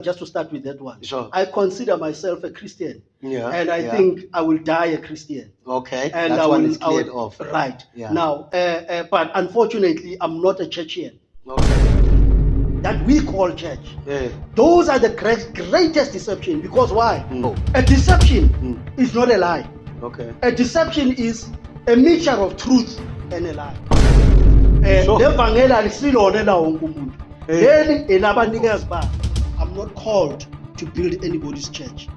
Just to start with that one. Sure. I consider myself a Christian. Yeah. And I think I will die a Christian. Okay. And That's I one will, is cleared off. Right. Yeah. Now, but unfortunately, I'm not a churchian. Okay. That we call church. Yeah. Those are the greatest deception. Because why? A deception is not a lie. Okay. A deception is a mixture of truth and a lie. Sure. I'm not called to build anybody's church.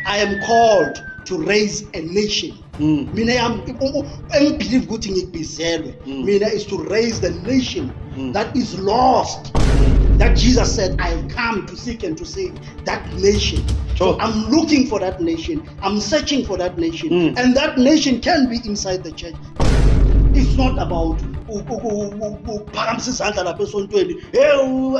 I am called to raise a nation. Mina believe good thing Mina is to raise the nation that is lost. That Jesus said, I have come to seek and to save that nation. Sure. So I'm looking for that nation. I'm searching for that nation. And that nation can be inside the church. It's not about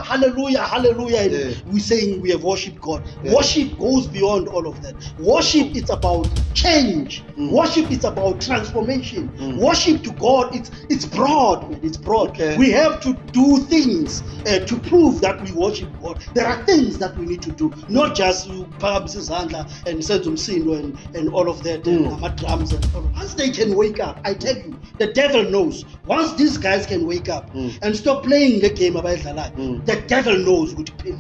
hallelujah, hallelujah. Yeah. We're saying we have worshipped God. Yeah. Worship goes beyond all of that. Worship is about change. Worship is about transformation. Worship to God, it's broad, man. It's broad. Okay. We have to do things to prove that we worship God. There are things that we need to do, not just and all of that, and drums and all. Once they can wake up, I tell you, the devil knows. Once these guys can wake up and stop playing the game, the devil knows what to pay.